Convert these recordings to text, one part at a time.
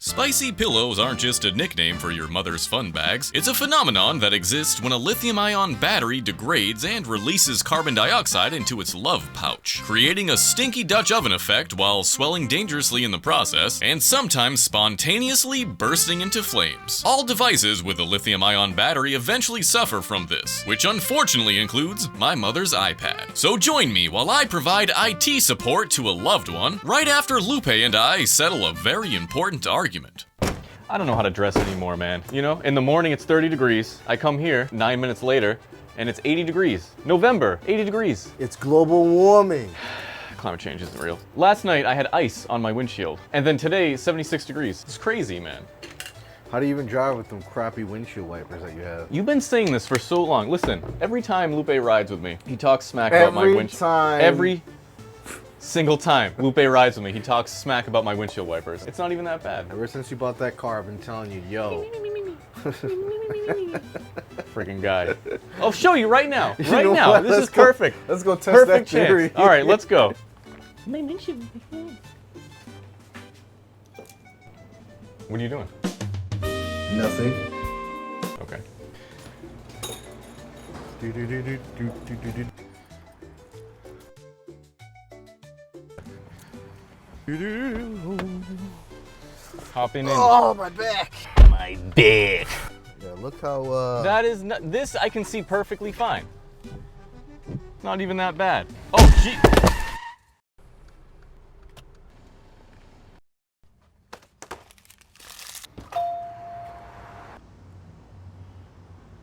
Spicy pillows aren't just a nickname for your mother's fun bags. It's a phenomenon that exists when a lithium-ion battery degrades and releases carbon dioxide into its love pouch, creating a stinky Dutch oven effect while swelling dangerously in the process, and sometimes spontaneously bursting into flames. All devices with a lithium-ion battery eventually suffer from this, which unfortunately includes my mother's iPad. So join me while I provide IT support to a loved one right after Lupe and I settle a very important argument. I don't know how to dress anymore, man. You know, in the morning it's 30 degrees. I come here 9 minutes later and it's 80 degrees. November, 80 degrees. It's global warming. Climate change isn't real. Last night I had ice on my windshield. And then today, 76 degrees. It's crazy, man. How do you even drive with them crappy windshield wipers that you have? You've been saying this for so long. Listen, every time Lupe rides with me, he talks smack about my windshield. Every single time Lupe rides with me, he talks smack about my windshield wipers. It's not even that bad. Ever since you bought that car, I've been telling you, yo. Freaking guy. I'll show you right now. Right now. What? This is perfect. Let's go test Perfect that theory. chance. All right, let's go. My windshield. What are you doing? Nothing. Okay. Hopping in. Oh, my back. My back. Yeah, look how, That is not, this I can see perfectly fine. Not even that bad. Oh, gee.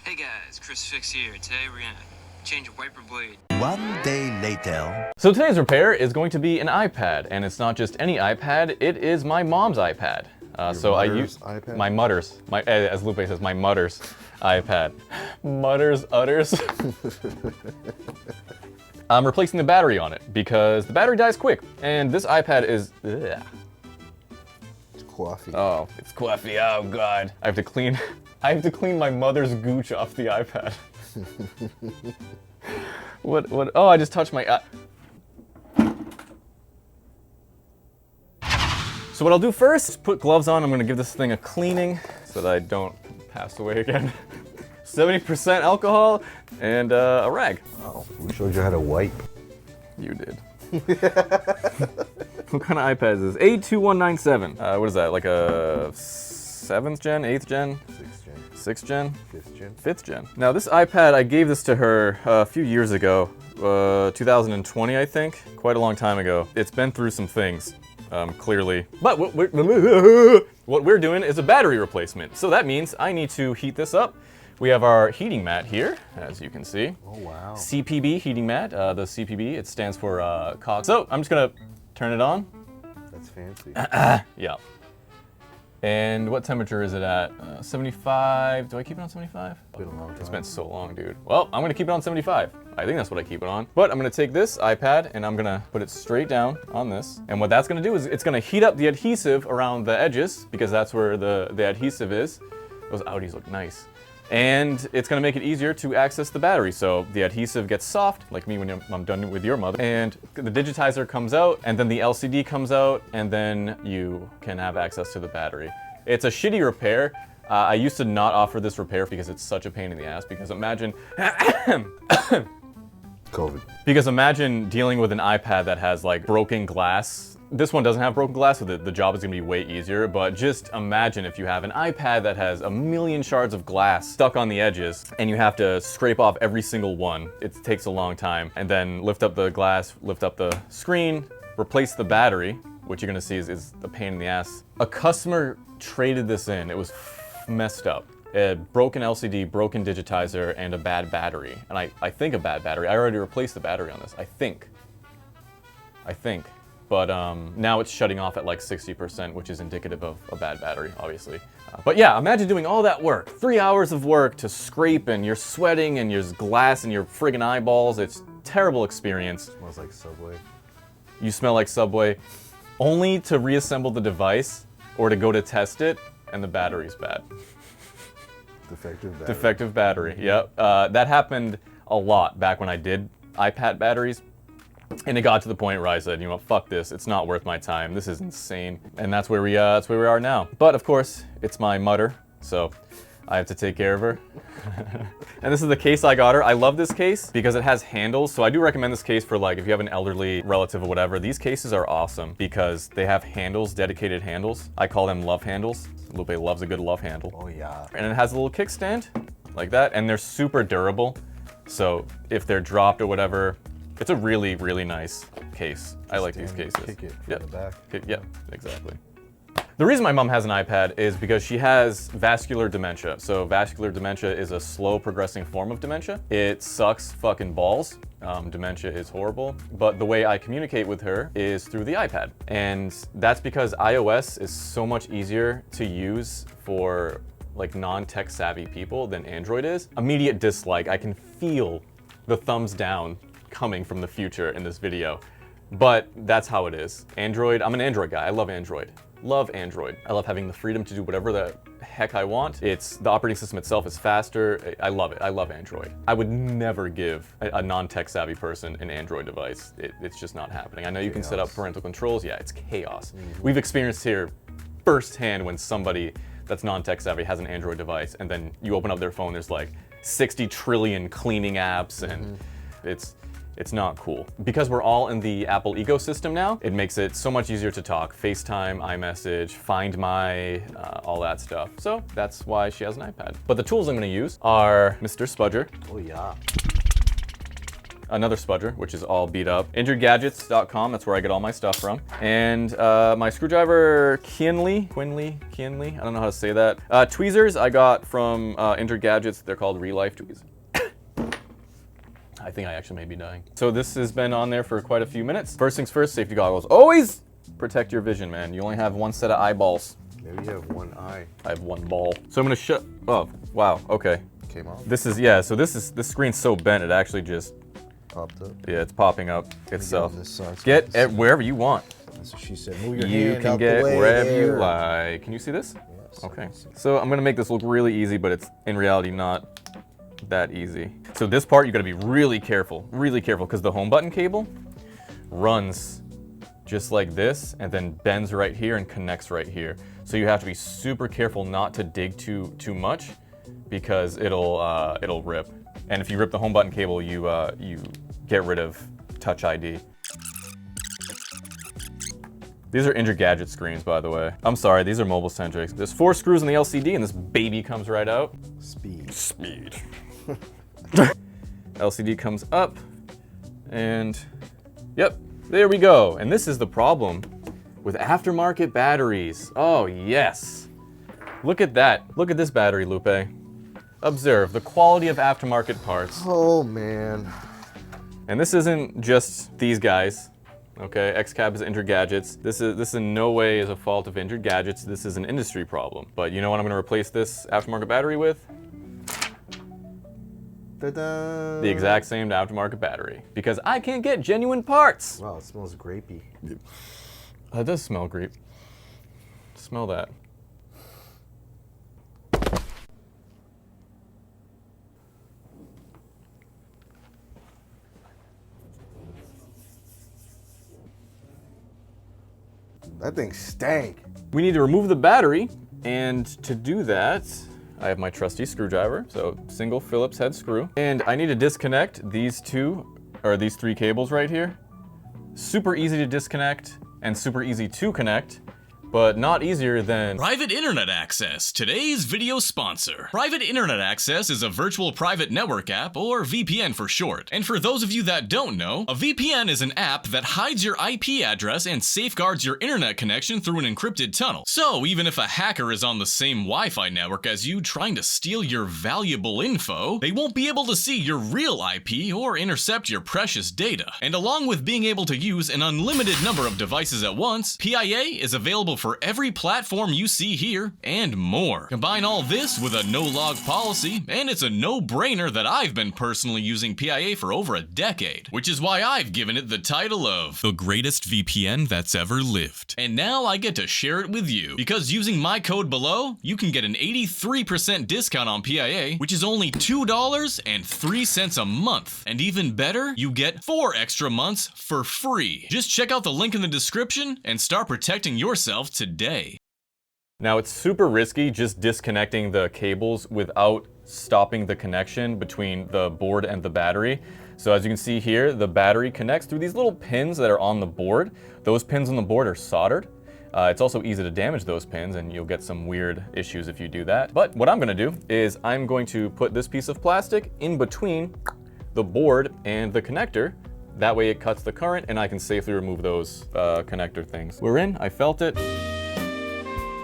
Hey guys, Chris Fix here. Today we're gonna change a wiper blade. One day later. So today's repair is going to be an iPad, and it's not just any iPad, it is my mom's iPad. So I use iPad? my mutter's, as Lupe says, my mutter's iPad. Mutters, utters. I'm replacing the battery on it because the battery dies quick, and this iPad is, ugh. It's coffee. Oh, it's coffee, oh God. I have to clean my mother's gooch off the iPad. What, oh, I just touched my, So what I'll do first, put gloves on. I'm gonna give this thing a cleaning so that I don't pass away again. 70% alcohol and a rag. Oh, we showed you how to wipe. You did. What kind of iPad is this? A2197. What is that, like a 7th gen, 8th gen? 6th gen? 5th gen. 5th gen. Now this iPad, I gave this to her a few years ago, 2020 I think, quite a long time ago. It's been through some things, clearly. But what we're doing is a battery replacement. So that means I need to heat this up. We have our heating mat here, as you can see. Oh, wow. CPB heating mat. The CPB, it stands for COG. So I'm just gonna turn it on. That's fancy. Yeah. And what temperature is it at? 75. Do I keep it on 75? Been a long time. It's been so long, dude. Well, I'm gonna keep it on 75. I think that's what I keep it on. But I'm gonna take this iPad and I'm gonna put it straight down on this. And what that's gonna do is it's gonna heat up the adhesive around the edges because that's where the adhesive is. Those Audis look nice. And it's gonna make it easier to access the battery. So the adhesive gets soft, like me when I'm done with your mother. And the digitizer comes out, and then the LCD comes out, and then you can have access to the battery. It's a shitty repair. I used to not offer this repair because it's such a pain in the ass, because imagine, COVID. because imagine dealing with an iPad that has like broken glass. This one doesn't have broken glass, so the job is gonna be way easier, but just imagine if you have an iPad that has a million shards of glass stuck on the edges, and you have to scrape off every single one. It takes a long time, and then lift up the glass, lift up the screen, replace the battery, which you're gonna see is a pain in the ass. A customer traded this in. It was messed up. It had broken LCD, broken digitizer, and a bad battery. And I think a bad battery. I already replaced the battery on this, I think. But now it's shutting off at like 60%, which is indicative of a bad battery, obviously. But yeah, imagine doing all that work. 3 hours of work to scrape, and you're sweating, and there's glass in your friggin' eyeballs. It's a terrible experience. Smells like Subway. You smell like Subway. Only to reassemble the device, or to go to test it, and the battery's bad. Defective battery. Defective battery, yep. That happened a lot back when I did iPad batteries. And it got to the point where I said, you know, fuck this. It's not worth my time. This is insane. And that's where we are now. But of course, it's my mother, so I have to take care of her. And this is the case I got her. I love this case because it has handles. So I do recommend this case for like if you have an elderly relative or whatever. These cases are awesome because they have handles, dedicated handles. I call them love handles. Lupe loves a good love handle. Oh yeah. And it has a little kickstand like that, and they're super durable. So if they're dropped or whatever, it's a really, really nice case. I like these cases. Kick it from Yep. the back. Yeah, exactly. The reason my mom has an iPad is because she has vascular dementia. So vascular dementia is a slow progressing form of dementia. It sucks fucking balls. Dementia is horrible. But the way I communicate with her is through the iPad. And that's because iOS is so much easier to use for like non-tech savvy people than Android is. Immediate dislike. I can feel the thumbs down coming from the future in this video. But that's how it is. Android, I'm an Android guy. I love Android. Love Android. I love having the freedom to do whatever the heck I want. The operating system itself is faster. I love it. I love Android. I would never give a non-tech savvy person an Android device. It's just not happening. I know you can set up parental controls. Yeah, it's chaos. We've experienced here firsthand when somebody that's non-tech savvy has an Android device and then you open up their phone, there's like 60 trillion cleaning apps and it's not cool. Because we're all in the Apple ecosystem now, it makes it so much easier to talk. FaceTime, iMessage, Find My, all that stuff. So that's why she has an iPad. But the tools I'm gonna use are Mr. Spudger, Oh yeah. another Spudger, which is all beat up, injuredgadgets.com, that's where I get all my stuff from, and my screwdriver Quinley, I don't know how to say that. Tweezers I got from Injured Gadgets, they're called Real Life Tweezers. I think I actually may be dying. So this has been on there for quite a few minutes. First things first, safety goggles. Always protect your vision, man. You only have one set of eyeballs. Maybe you have one eye. I have one ball. So I'm gonna oh, wow, okay. Came off. This is, yeah, so this screen's so bent, it actually just, Popped up. yeah, it's popping up itself. This side so Get it's- it wherever you want. That's what she said. Move your You hand can out get the way wherever you there. like. Can you see this? Yes, Okay. I can see. So I'm gonna make this look really easy, but it's in reality not that easy. So this part, you gotta be really careful, because the home button cable runs just like this and then bends right here and connects right here. So you have to be super careful not to dig too much because it'll rip. And if you rip the home button cable, you get rid of Touch ID. These are Injured Gadget screens, by the way. I'm sorry, these are mobile centric. There's 4 screws in the LCD and this baby comes right out. Speed. LCD comes up and yep, there we go. And this is the problem with aftermarket batteries. Oh yes. Look at that. Look at this battery, Lupe. Observe the quality of aftermarket parts. Oh man. And this isn't just these guys. Okay, XCAP is Injured Gadgets. This in no way is a fault of Injured Gadgets. This is an industry problem. But you know what I'm gonna replace this aftermarket battery with? Ta-da. The exact same aftermarket battery. Because I can't get genuine parts. Wow, it smells grapey. That does smell great. Smell that. That thing stank. We need to remove the battery, and to do that, I have my trusty screwdriver, so single Phillips head screw. And I need to disconnect these 3 cables right here. Super easy to disconnect and super easy to connect, but not easier than Private Internet Access, today's video sponsor. Private Internet Access is a virtual private network app, or VPN for short. And for those of you that don't know, a VPN is an app that hides your IP address and safeguards your internet connection through an encrypted tunnel. So even if a hacker is on the same Wi-Fi network as you trying to steal your valuable info, they won't be able to see your real IP or intercept your precious data. And along with being able to use an unlimited number of devices at once, PIA is available for every platform you see here and more. Combine all this with a no-log policy, and it's a no-brainer that I've been personally using PIA for over a decade, which is why I've given it the title of the greatest VPN that's ever lived. And now I get to share it with you, because using my code below, you can get an 83% discount on PIA, which is only $2.03 a month. And even better, you get 4 extra months for free. Just check out the link in the description and start protecting yourself today. Now it's super risky just disconnecting the cables without stopping the connection between the board and the battery. So as you can see here, the battery connects through these little pins that are on the board. Those pins on the board are soldered. It's also easy to damage those pins, and you'll get some weird issues if you do that. But what I'm gonna do is I'm going to put this piece of plastic in between the board and the connector. That way it cuts the current and I can safely remove those connector things. We're in, I felt it.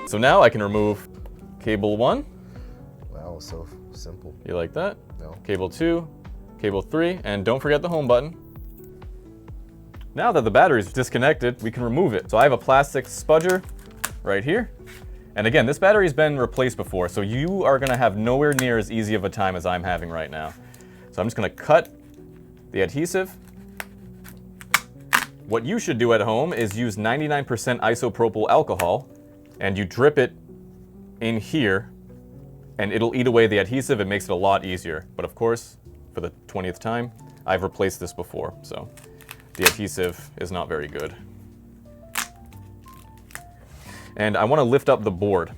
So now I can remove cable 1. Wow, so simple. You like that? No. Cable 2, cable 3, and don't forget the home button. Now that the battery is disconnected, we can remove it. So I have a plastic spudger right here. And again, this battery's been replaced before, so you are gonna have nowhere near as easy of a time as I'm having right now. So I'm just gonna cut the adhesive. What you should do at home is use 99% isopropyl alcohol, and you drip it in here, and it'll eat away the adhesive. It makes it a lot easier. But of course, for the 20th time, I've replaced this before, so the adhesive is not very good. And I want to lift up the board.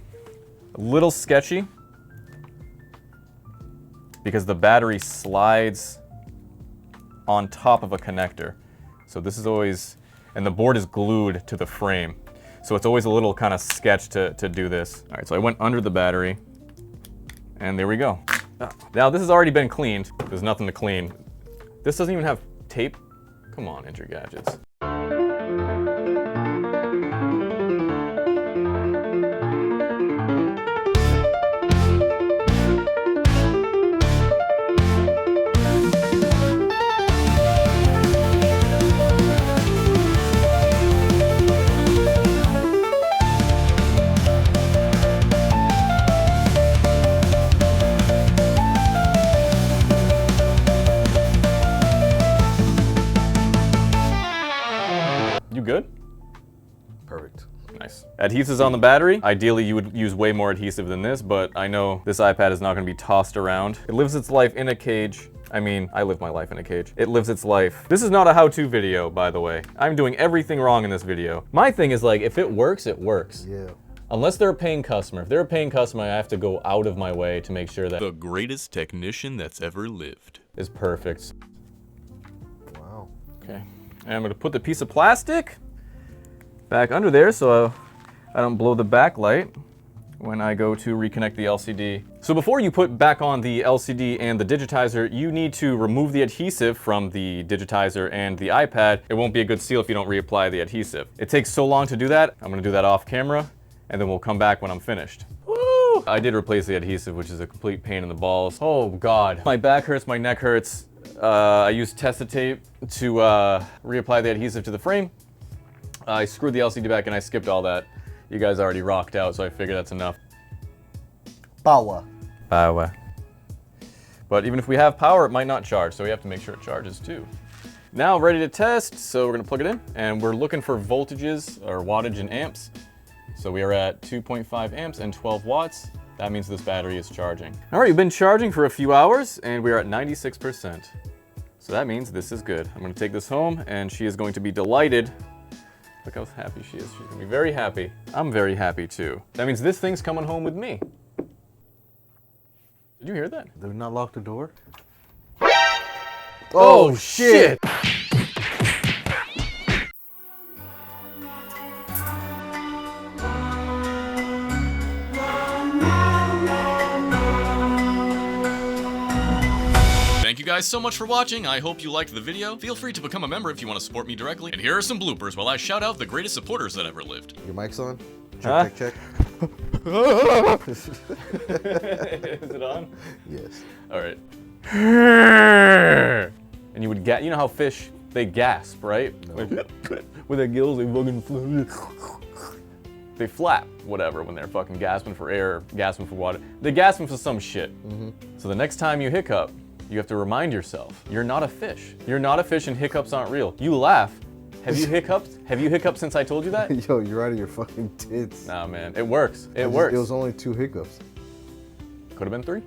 A little sketchy, because the battery slides on top of a connector. So this is always, and the board is glued to the frame. So it's always a little kind of sketch to do this. All right, so I went under the battery, and there we go. Now this has already been cleaned. There's nothing to clean. This doesn't even have tape. Come on, Enter Gadgets. You good? Perfect. Nice. Adhesives on the battery. Ideally, you would use way more adhesive than this, but I know this iPad is not going to be tossed around. It lives its life in a cage. I mean, I live my life in a cage. It lives its life. This is not a how-to video, by the way. I'm doing everything wrong in this video. My thing is like, if it works, it works. Yeah. Unless they're a paying customer. If they're a paying customer, I have to go out of my way to make sure that The greatest technician that's ever lived. is perfect. Wow. Okay. And I'm gonna put the piece of plastic back under there so I don't blow the backlight when I go to reconnect the LCD. So before you put back on the LCD and the digitizer, you need to remove the adhesive from the digitizer and the iPad. It won't be a good seal if you don't reapply the adhesive. It takes so long to do that. I'm gonna do that off camera, and then we'll come back when I'm finished. Woo! I did replace the adhesive, which is a complete pain in the balls. Oh God. My back hurts, my neck hurts. I used Testa tape to reapply the adhesive to the frame. I screwed the LCD back and I skipped all that. You guys already rocked out, so I figured that's enough. Power. Power. But even if we have power, it might not charge, so we have to make sure it charges too. Now ready to test, so we're gonna plug it in, and we're looking for voltages or wattage in amps. So we are at 2.5 amps and 12 watts. That means this battery is charging. All right, we've been charging for a few hours and we are at 96%. So that means this is good. I'm gonna take this home and she is going to be delighted. Look how happy she is. She's gonna be very happy. I'm very happy too. That means this thing's coming home with me. Did you hear that? Did we not lock the door? Oh shit! Thank you guys so much for watching. I hope you liked the video. Feel free to become a member if you want to support me directly. And here are some bloopers while I shout out the greatest supporters that ever lived. Your mic's on? Huh? Check. Is it on? Yes. All right. And you would you know how fish, they gasp, right? No. With their gills, they fucking float. they flap, whatever, when they're fucking gasping for air, gasping for water. They're gasping for some shit. So the next time you hiccup, you have to remind yourself, you're not a fish. You're not a fish and hiccups aren't real. You laugh. Have you hiccuped? Have you hiccuped since I told you that? Yo, you're out of your fucking tits. Nah, man, it works. It works. It was only 2 hiccups. Could have been 3.